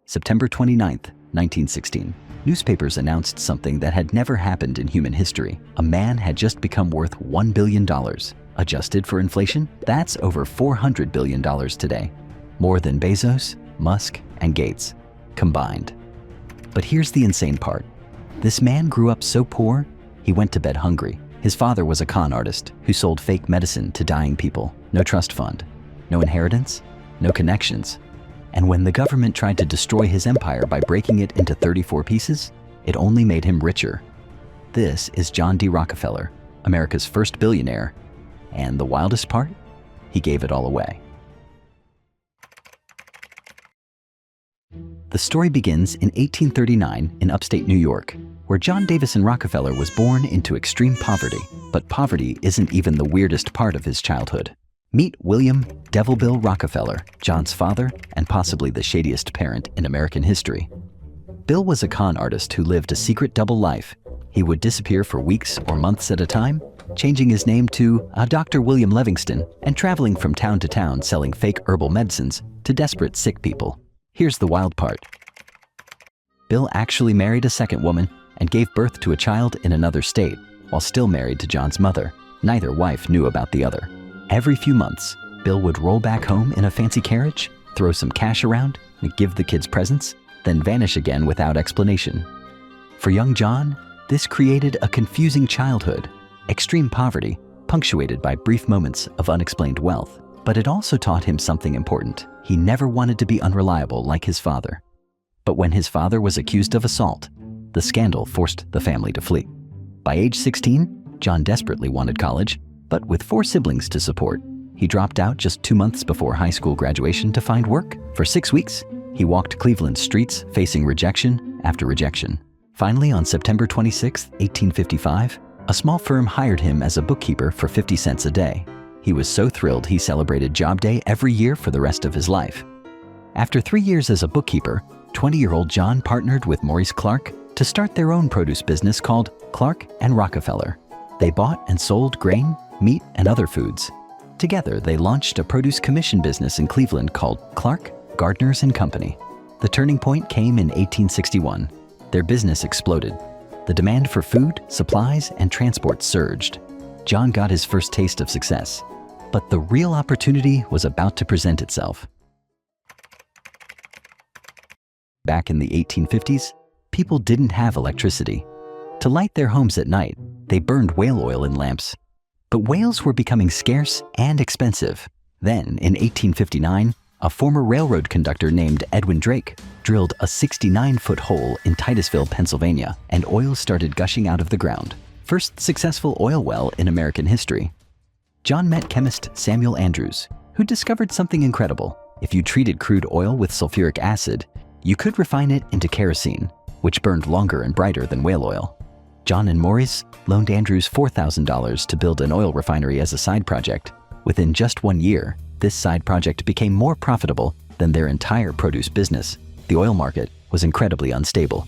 September 29, 1916. Newspapers announced something that had never happened in human history. A man had just become worth $1 billion. Adjusted for inflation, that's over $400 billion today. More than Bezos, Musk, and Gates combined. But here's the insane part. This man grew up so poor, he went to bed hungry. His father was a con artist who sold fake medicine to dying people. No trust fund, no inheritance, no connections. And when the government tried to destroy his empire by breaking it into 34 pieces, it only made him richer. This is John D. Rockefeller, America's first billionaire. And the wildest part? He gave it all away. The story begins in 1839 in upstate New York, where John Davison Rockefeller was born into extreme poverty. But poverty isn't even the weirdest part of his childhood. Meet William Devil Bill Rockefeller, John's father and possibly the shadiest parent in American history. Bill was a con artist who lived a secret double life. He would disappear for weeks or months at a time, changing his name to Dr. William Livingston and traveling from town to town selling fake herbal medicines to desperate sick people. Here's the wild part. Bill actually married a second woman and gave birth to a child in another state while still married to John's mother. Neither wife knew about the other. Every few months, Bill would roll back home in a fancy carriage, throw some cash around, and give the kids presents, then vanish again without explanation. For young John, this created a confusing childhood, extreme poverty, punctuated by brief moments of unexplained wealth. But it also taught him something important. He never wanted to be unreliable like his father. But when his father was accused of assault, the scandal forced the family to flee. By age 16, John desperately wanted college, but with 4 siblings to support, he dropped out just 2 months before high school graduation to find work. For 6 weeks, he walked Cleveland's streets facing rejection after rejection. Finally, on September 26, 1855, a small firm hired him as a bookkeeper for 50 cents a day. He was so thrilled he celebrated Job Day every year for the rest of his life. After 3 years as a bookkeeper, 20-year-old John partnered with Maurice Clark to start their own produce business called Clark and Rockefeller. They bought and sold grain, meat, and other foods. Together, they launched a produce commission business in Cleveland called Clark, Gardners and Company. The turning point came in 1861. Their business exploded. The demand for food, supplies, and transport surged. John got his first taste of success. But the real opportunity was about to present itself. Back in the 1850s, people didn't have electricity. To light their homes at night, they burned whale oil in lamps. But whales were becoming scarce and expensive. Then, in 1859, a former railroad conductor named Edwin Drake drilled a 69-foot hole in Titusville, Pennsylvania, and oil started gushing out of the ground. First successful oil well in American history. John met chemist Samuel Andrews, who discovered something incredible. If you treated crude oil with sulfuric acid, you could refine it into kerosene, which burned longer and brighter than whale oil. John and Maurice loaned Andrews $4,000 to build an oil refinery as a side project. Within just 1 year, this side project became more profitable than their entire produce business. The oil market was incredibly unstable.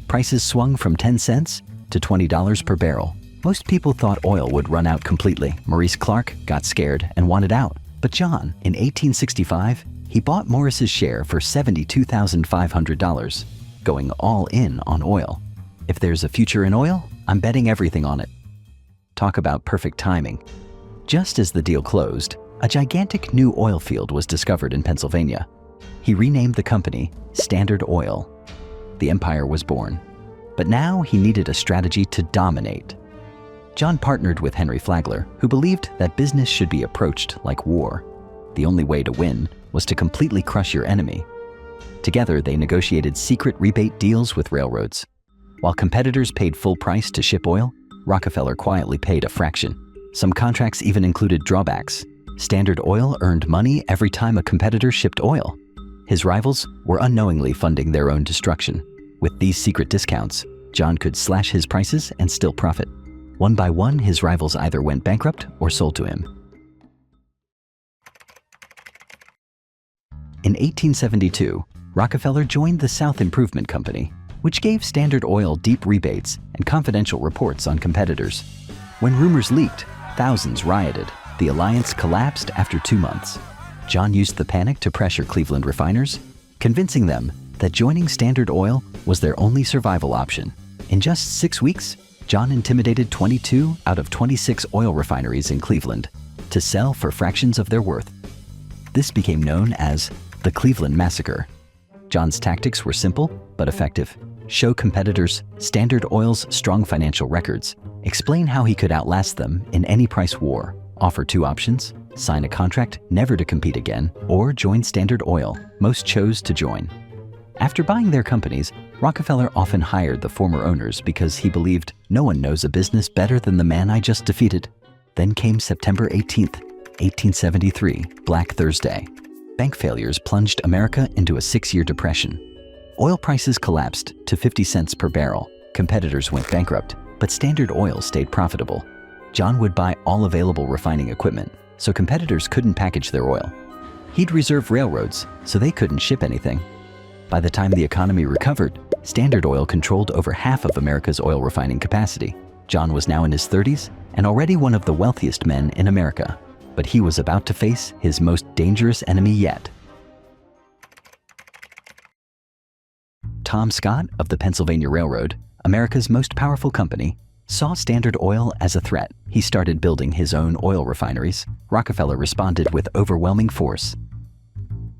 Prices swung from 10 cents to $20 per barrel. Most people thought oil would run out completely. Maurice Clark got scared and wanted out. But John, in 1865, he bought Maurice's share for $72,500, going all in on oil. If there's a future in oil, I'm betting everything on it. Talk about perfect timing. Just as the deal closed, a gigantic new oil field was discovered in Pennsylvania. He renamed the company Standard Oil. The empire was born. But now he needed a strategy to dominate. John partnered with Henry Flagler, who believed that business should be approached like war. The only way to win was to completely crush your enemy. Together, they negotiated secret rebate deals with railroads. While competitors paid full price to ship oil, Rockefeller quietly paid a fraction. Some contracts even included drawbacks. Standard Oil earned money every time a competitor shipped oil. His rivals were unknowingly funding their own destruction. With these secret discounts, John could slash his prices and still profit. One by one, his rivals either went bankrupt or sold to him. In 1872, Rockefeller joined the South Improvement Company, which gave Standard Oil deep rebates and confidential reports on competitors. When rumors leaked, thousands rioted. The alliance collapsed after 2 months. John used the panic to pressure Cleveland refiners, convincing them that joining Standard Oil was their only survival option. In just 6 weeks, John intimidated 22 out of 26 oil refineries in Cleveland to sell for fractions of their worth. This became known as the Cleveland Massacre. John's tactics were simple but effective. Show competitors Standard Oil's strong financial records, explain how he could outlast them in any price war, offer 2 options, sign a contract never to compete again, or join Standard Oil. Most chose to join. After buying their companies, Rockefeller often hired the former owners because he believed no one knows a business better than the man I just defeated. Then came September 18th, 1873, Black Thursday. Bank failures plunged America into a 6-year depression. Oil prices collapsed to 50 cents per barrel. Competitors went bankrupt, but Standard Oil stayed profitable. John would buy all available refining equipment, so competitors couldn't package their oil. He'd reserve railroads, so they couldn't ship anything. By the time the economy recovered, Standard Oil controlled over half of America's oil refining capacity. John was now in his 30s and already one of the wealthiest men in America, but he was about to face his most dangerous enemy yet. Tom Scott of the Pennsylvania Railroad, America's most powerful company, saw Standard Oil as a threat. He started building his own oil refineries. Rockefeller responded with overwhelming force.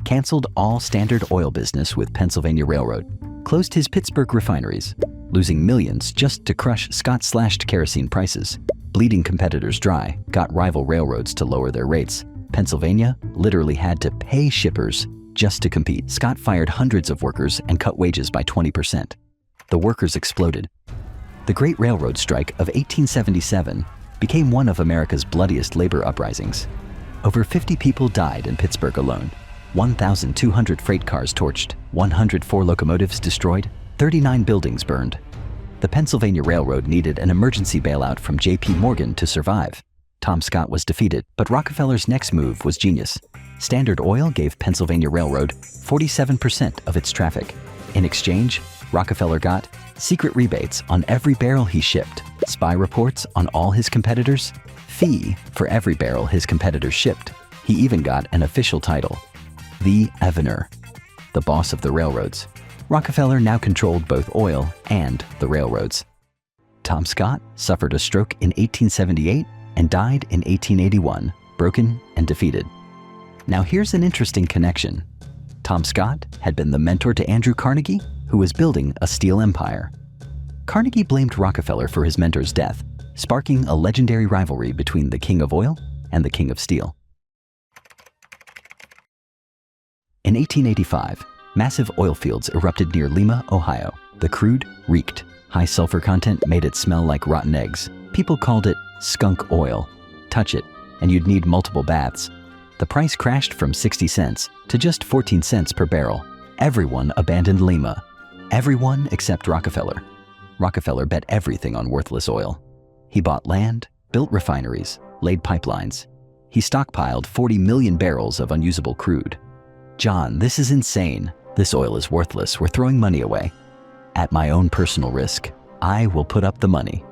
Canceled all Standard Oil business with Pennsylvania Railroad, closed his Pittsburgh refineries, losing millions just to crush Scott slashed kerosene prices, bleeding competitors dry, got rival railroads to lower their rates. Pennsylvania literally had to pay shippers just to compete. Scott fired hundreds of workers and cut wages by 20%. The workers exploded. The Great Railroad Strike of 1877 became one of America's bloodiest labor uprisings. Over 50 people died in Pittsburgh alone. 1,200 freight cars torched, 104 locomotives destroyed, 39 buildings burned. The Pennsylvania Railroad needed an emergency bailout from J.P. Morgan to survive. Tom Scott was defeated, but Rockefeller's next move was genius. Standard Oil gave Pennsylvania Railroad 47% of its traffic. In exchange, Rockefeller got secret rebates on every barrel he shipped, spy reports on all his competitors, fee for every barrel his competitors shipped. He even got an official title, the Evener, the boss of the railroads. Rockefeller now controlled both oil and the railroads. Tom Scott suffered a stroke in 1878 and died in 1881, broken and defeated. Now here's an interesting connection. Tom Scott had been the mentor to Andrew Carnegie, who was building a steel empire. Carnegie blamed Rockefeller for his mentor's death, sparking a legendary rivalry between the king of oil and the king of steel. In 1885, massive oil fields erupted near Lima, Ohio. The crude reeked. High sulfur content made it smell like rotten eggs. People called it skunk oil. Touch it, and you'd need multiple baths. The price crashed from 60 cents to just 14 cents per barrel. Everyone abandoned Lima. Everyone except Rockefeller. Rockefeller bet everything on worthless oil. He bought land, built refineries, laid pipelines. He stockpiled 40 million barrels of unusable crude. John, this is insane. This oil is worthless. We're throwing money away. At my own personal risk, I will put up the money.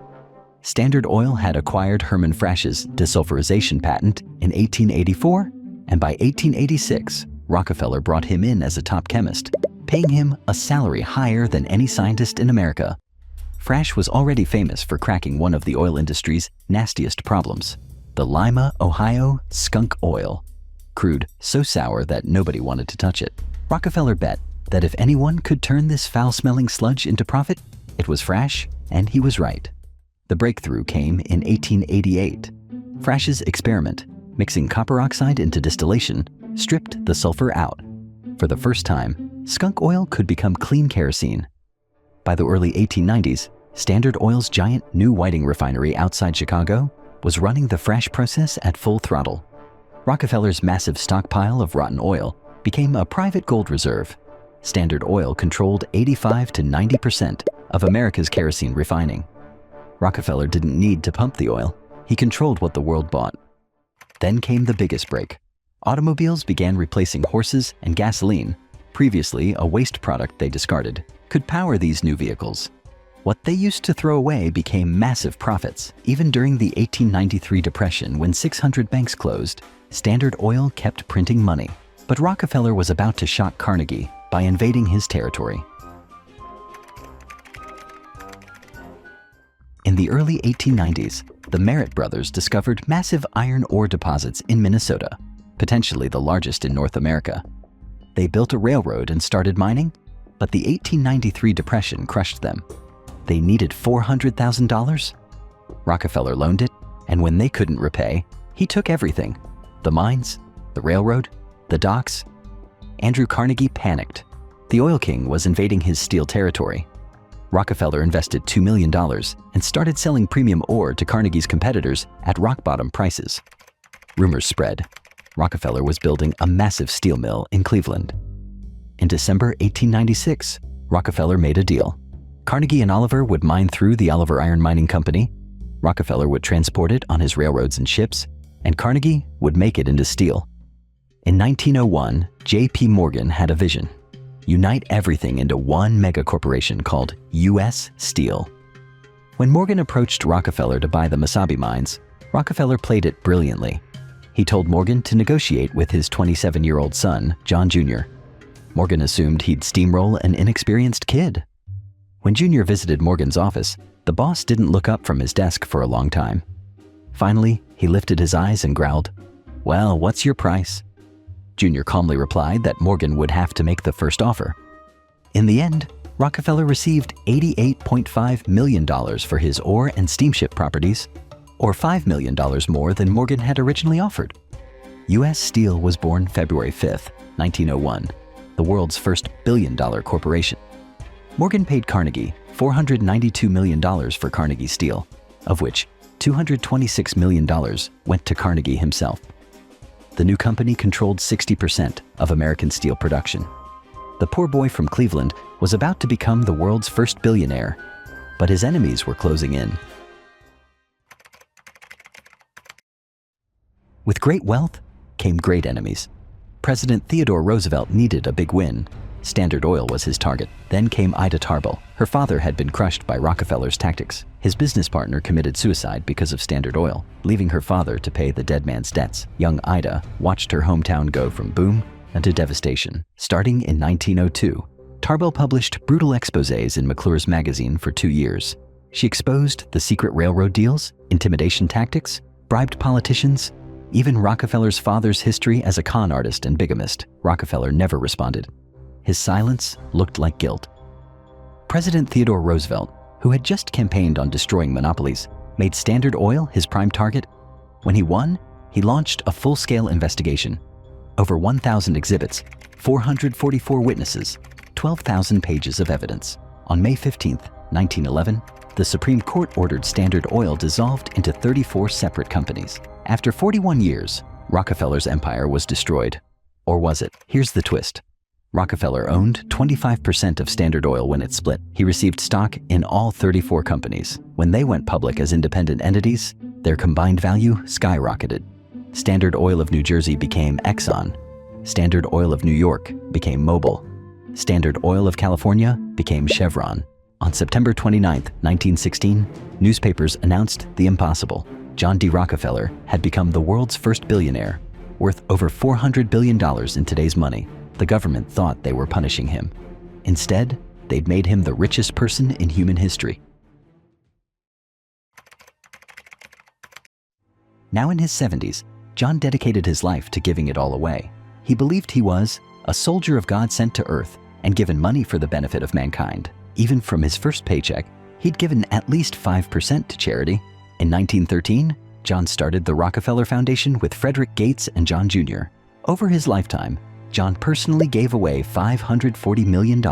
Standard Oil had acquired Herman Frasch's desulfurization patent in 1884, and by 1886, Rockefeller brought him in as a top chemist, paying him a salary higher than any scientist in America. Frasch was already famous for cracking one of the oil industry's nastiest problems, the Lima, Ohio skunk oil. Crude so sour that nobody wanted to touch it. Rockefeller bet that if anyone could turn this foul-smelling sludge into profit, it was Frasch, and he was right. The breakthrough came in 1888. Frasch's experiment, mixing copper oxide into distillation, stripped the sulfur out. For the first time, skunk oil could become clean kerosene. By the early 1890s, Standard Oil's giant New Whiting refinery outside Chicago was running the Frasch process at full throttle. Rockefeller's massive stockpile of rotten oil became a private gold reserve. Standard Oil controlled 85 to 90% of America's kerosene refining. Rockefeller didn't need to pump the oil. He controlled what the world bought. Then came the biggest break. Automobiles began replacing horses, and gasoline, previously a waste product they discarded, could power these new vehicles. What they used to throw away became massive profits. Even during the 1893 depression, when 600 banks closed, Standard Oil kept printing money. But Rockefeller was about to shock Carnegie. by invading his territory. In the early 1890s, the Merritt brothers discovered massive iron ore deposits in Minnesota, potentially the largest in North America. They built a railroad and started mining, but the 1893 depression crushed them. They needed $400,000. Rockefeller loaned it, and when they couldn't repay, he took everything: the mines, the railroad, the docks. Andrew Carnegie panicked. The oil king was invading his steel territory. Rockefeller invested $2 million and started selling premium ore to Carnegie's competitors at rock-bottom prices. Rumors spread. Rockefeller was building a massive steel mill in Cleveland. In December 1896, Rockefeller made a deal. Carnegie and Oliver would mine through the Oliver Iron Mining Company. Rockefeller would transport it on his railroads and ships, and Carnegie would make it into steel. In 1901, J.P. Morgan had a vision: unite everything into one megacorporation called U.S. Steel. When Morgan approached Rockefeller to buy the Mesabi mines, Rockefeller played it brilliantly. He told Morgan to negotiate with his 27-year-old son, John Jr. Morgan assumed he'd steamroll an inexperienced kid. When Jr. visited Morgan's office, the boss didn't look up from his desk for a long time. Finally, he lifted his eyes and growled, "Well, what's your price?" Jr. calmly replied that Morgan would have to make the first offer. In the end, Rockefeller received $88.5 million for his ore and steamship properties, or $5 million more than Morgan had originally offered. U.S. Steel was born February 5, 1901, the world's first billion-dollar corporation. Morgan paid Carnegie $492 million for Carnegie Steel, of which $226 million went to Carnegie himself. The new company controlled 60% of American steel production. The poor boy from Cleveland was about to become the world's first billionaire, but his enemies were closing in. With great wealth came great enemies. President Theodore Roosevelt needed a big win. Standard Oil was his target. Then came Ida Tarbell. Her father had been crushed by Rockefeller's tactics. His business partner committed suicide because of Standard Oil, leaving her father to pay the dead man's debts. Young Ida watched her hometown go from boom to devastation. Starting in 1902, Tarbell published brutal exposés in McClure's magazine for 2 years. She exposed the secret railroad deals, intimidation tactics, bribed politicians, even Rockefeller's father's history as a con artist and bigamist. Rockefeller never responded. His silence looked like guilt. President Theodore Roosevelt, who had just campaigned on destroying monopolies, made Standard Oil his prime target. When he won, he launched a full-scale investigation. Over 1,000 exhibits, 444 witnesses, 12,000 pages of evidence. On May 15, 1911, the Supreme Court ordered Standard Oil dissolved into 34 separate companies. After 41 years, Rockefeller's empire was destroyed. Or was it? Here's the twist. Rockefeller owned 25% of Standard Oil when it split. He received stock in all 34 companies. When they went public as independent entities, their combined value skyrocketed. Standard Oil of New Jersey became Exxon. Standard Oil of New York became Mobil. Standard Oil of California became Chevron. On September 29, 1916, newspapers announced the impossible. John D. Rockefeller had become the world's first billionaire, worth over $400 billion in today's money. The government thought they were punishing him. Instead, they'd made him the richest person in human history. Now in his 70s, John dedicated his life to giving it all away. He believed he was a soldier of God sent to earth and given money for the benefit of mankind. Even from his first paycheck, he'd given at least 5% to charity. In 1913, John started the Rockefeller Foundation with Frederick Gates and John Jr. Over his lifetime, John personally gave away $540 million.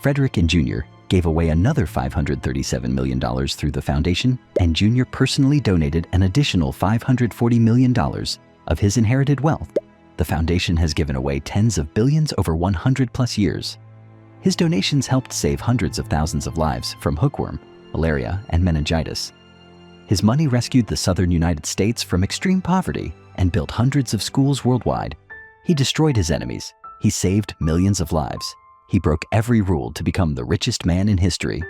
Frederick and Jr. gave away another $537 million through the foundation, and Jr. personally donated an additional $540 million of his inherited wealth. The foundation has given away tens of billions over 100+ years. His donations helped save hundreds of thousands of lives from hookworm, malaria, and meningitis. His money rescued the southern United States from extreme poverty and built hundreds of schools worldwide. He destroyed his enemies. He saved millions of lives. He broke every rule to become the richest man in history,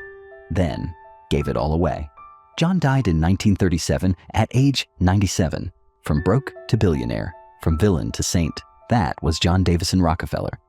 then gave it all away. John died in 1937 at age 97. From broke to billionaire, from villain to saint, that was John Davison Rockefeller.